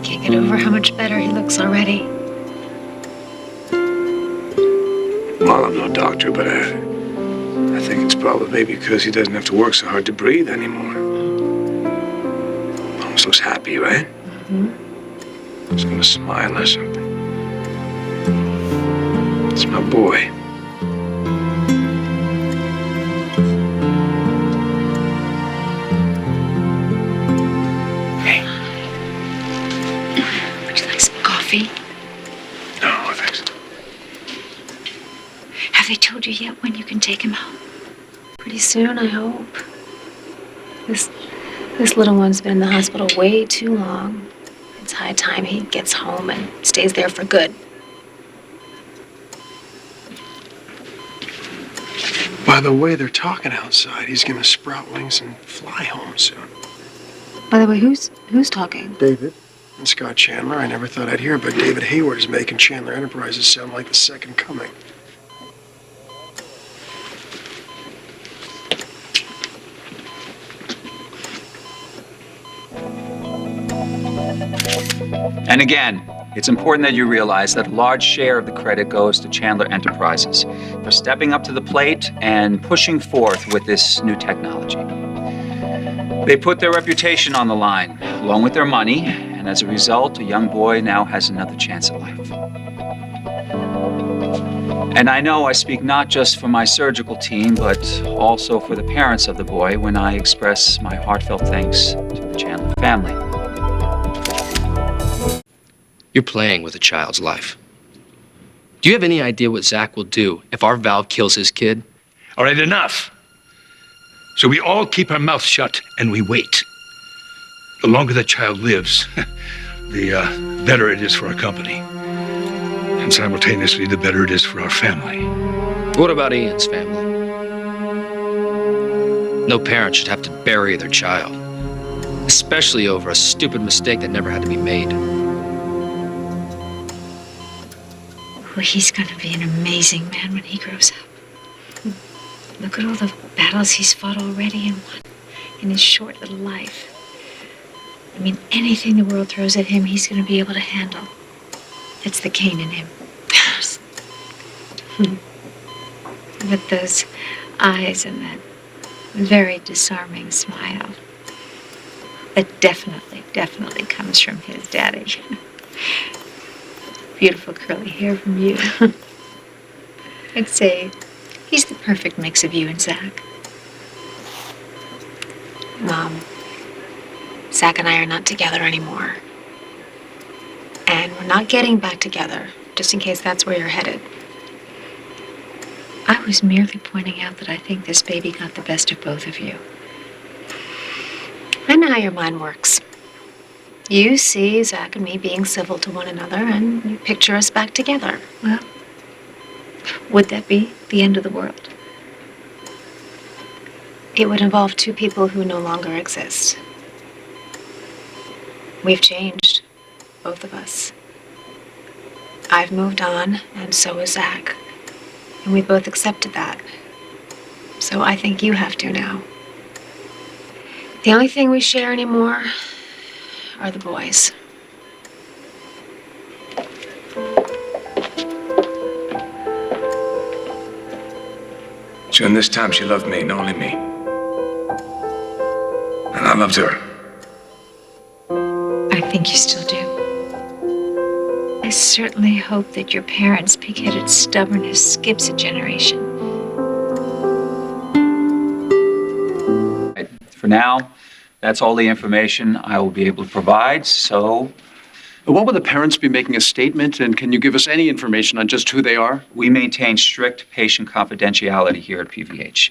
Can't get over how much better he looks already. Well, I'm no doctor, but I think it's probably because he doesn't have to work so hard to breathe anymore. Almost looks happy, right? Mm-hmm. He's gonna smile or something. It's my boy. Hey. Would you like some coffee? No, thanks. Have they told you yet when you can take him home? Pretty soon, I hope. This little one's been in the hospital way too long. It's high time he gets home and stays there for good. By the way they're talking outside, he's gonna sprout wings and fly home soon. By the way, who's talking? David. And Scott Chandler. I never thought I'd hear, but David Hayward is making Chandler Enterprises sound like the second coming. And again, it's important that you realize that a large share of the credit goes to Chandler Enterprises for stepping up to the plate and pushing forth with this new technology. They put their reputation on the line, along with their money, and as a result, a young boy now has another chance at life. And I know I speak not just for my surgical team, but also for the parents of the boy when I express my heartfelt thanks to the Chandler family. You're playing with a child's life. Do you have any idea what Zach will do if our valve kills his kid? All right, enough. So we all keep our mouths shut and we wait. The longer the child lives, the better it is for our company. And simultaneously, the better it is for our family. What about Ian's family? No parent should have to bury their child, especially over a stupid mistake that never had to be made. Well, he's gonna be an amazing man when he grows up. Look at all the battles he's fought already and won in his short little life. I mean, anything the world throws at him, he's gonna be able to handle. It's the Cain in him. With those eyes and that very disarming smile. That definitely comes from his daddy. Beautiful curly hair from you. I'd say he's the perfect mix of you and Zach. Mom, Zach and I are not together anymore. And we're not getting back together, just in case that's where you're headed. I was merely pointing out that I think this baby got the best of both of you. I know how your mind works. You see Zach and me being civil to one another, and you picture us back together. Well, would that be the end of the world? It would involve two people who no longer exist. We've changed, both of us. I've moved on, and so has Zach. And we both accepted that. So I think you have to now. The only thing we share anymore are the boys. So in this time, she loved me and only me. And I loved her. I think you still do. I certainly hope that your parents' pig-headed stubbornness skips a generation. For now, that's all the information I will be able to provide, so What will the parents be making a statement, and can you give us any information on just who they are? we maintain strict patient confidentiality here at PVH.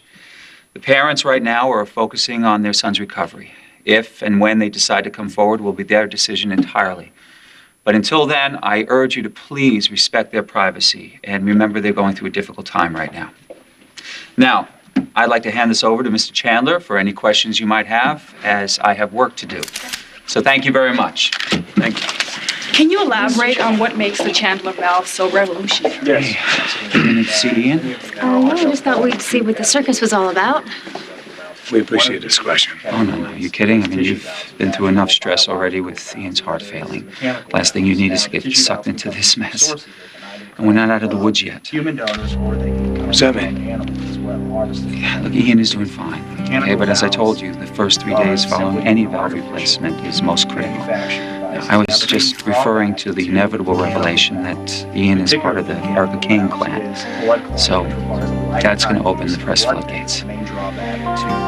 The parents right now are focusing on their son's recovery. If and when they decide to come forward will be their decision entirely. But until then, I urge you to please respect their privacy and remember they're going through a difficult time right now. Now, I'd like to hand this over to Mr. Chandler for any questions you might have, as I have work to do. So thank you very much. Thank you. Can you elaborate on what makes the Chandler valve so revolutionary? Yes. See Ian? Oh, I just thought we'd see what the circus was all about. We appreciate discretion. Oh, no. You kidding? I mean, you've been through enough stress already with Ian's heart failing. Last thing you need is to get sucked into this mess. And we're not out of the woods yet. What's that mean? Look, Ian is doing fine. Okay, but as I told you, the first 3 days following any valve replacement is most critical. I was just referring to the inevitable revelation that Ian is part of the Erica Kane clan. So, that's going to open the press floodgates.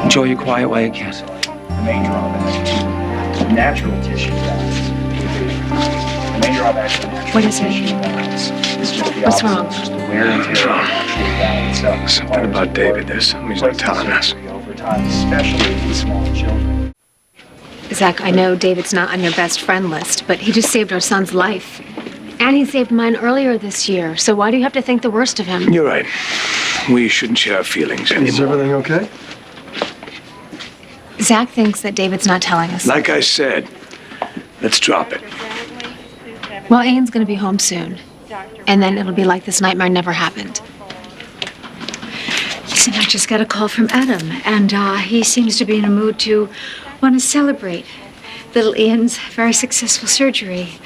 Enjoy your quiet way again. The main drawback to natural tissue valves. The main drawback to natural What is it? tissue valves is just the What's opposite, wrong? just the wear and tear of the valve itself. Something about David. There's something he's not telling us. Over time, especially in small children. Zach, I know David's not on your best friend list, but he just saved our son's life. And he saved mine earlier this year, so why do you have to think the worst of him? You're right. We shouldn't share our feelings Is anymore. everything okay? Zach thinks that David's not telling us. Like I said, let's drop it. Well, Ian's gonna be home soon. And then it'll be like this nightmare never happened. Listen, I just got a call from Adam, and he seems to be in a mood to want to celebrate little Ian's very successful surgery.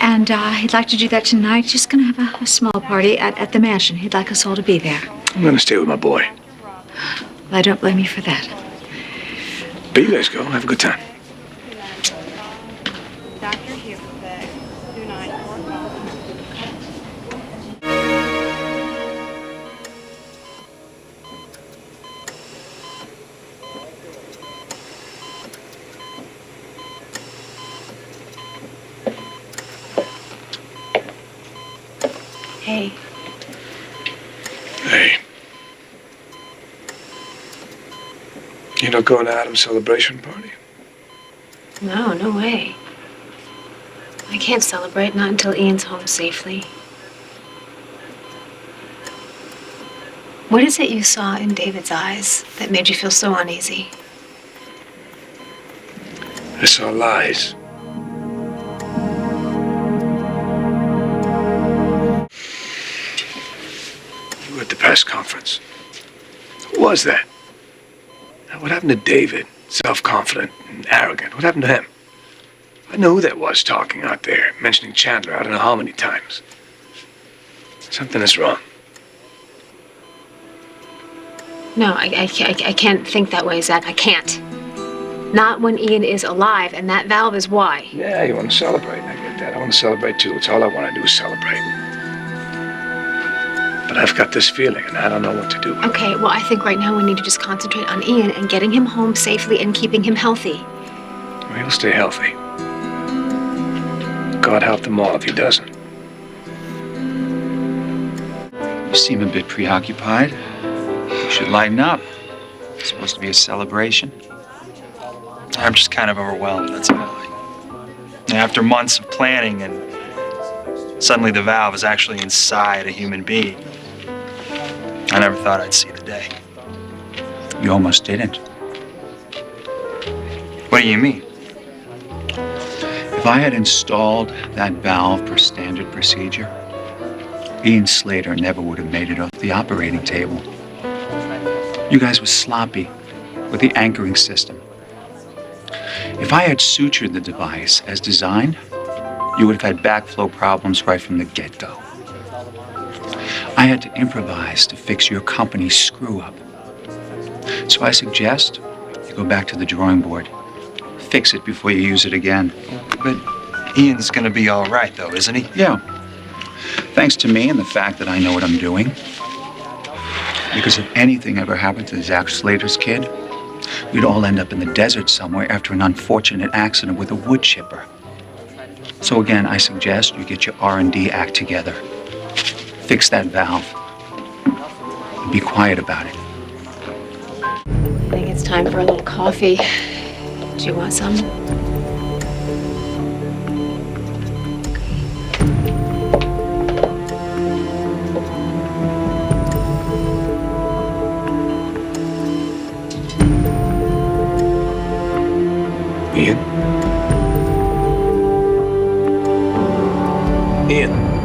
And he'd like to do that tonight. Just gonna have a small party at the mansion. He'd like us all to be there. I'm gonna stay with my boy. Well, I don't blame you for that. But you guys go. Have a good time. Doctor here for the 2945. Hey, Hey. You not going to Adam's celebration party? No, no way. I can't celebrate, not until Ian's home safely. What is it you saw in David's eyes that made you feel so uneasy? I saw lies. You were at the press conference. Who was that? Now, what happened to David? Self-confident and arrogant. What happened to him? I know who that was talking out there, mentioning Chandler I don't know how many times. Something is wrong. No, I can't think that way, Zach. I can't. Not when Ian is alive, and that valve is why. Yeah, you want to celebrate. I get that. I want to celebrate too. It's all I want to do is celebrate. But I've got this feeling, and I don't know what to do. Okay, well, I think right now we need to just concentrate on Ian and getting him home safely and keeping him healthy. Well, he'll stay healthy. God help them all if he doesn't. You seem a bit preoccupied. You should lighten up. It's supposed to be a celebration. I'm just kind of overwhelmed, that's all. After months of planning and suddenly the valve is actually inside a human being. I never thought I'd see the day. You almost didn't. What do you mean? If I had installed that valve per standard procedure, Ian Slater never would have made it off the operating table. You guys were sloppy with the anchoring system. If I had sutured the device as designed, you would have had backflow problems right from the get-go. I had to improvise to fix your company's screw-up. So I suggest you go back to the drawing board. Fix it before you use it again. But Ian's gonna be all right, though, isn't he? Yeah. Thanks to me and the fact that I know what I'm doing. Because if anything ever happened to Zach Slater's kid, we'd all end up in the desert somewhere after an unfortunate accident with a wood chipper. So again, I suggest you get your R&D act together. Fix that valve. And be quiet about it. I think it's time for a little coffee. Do you want some? Ian? Ian?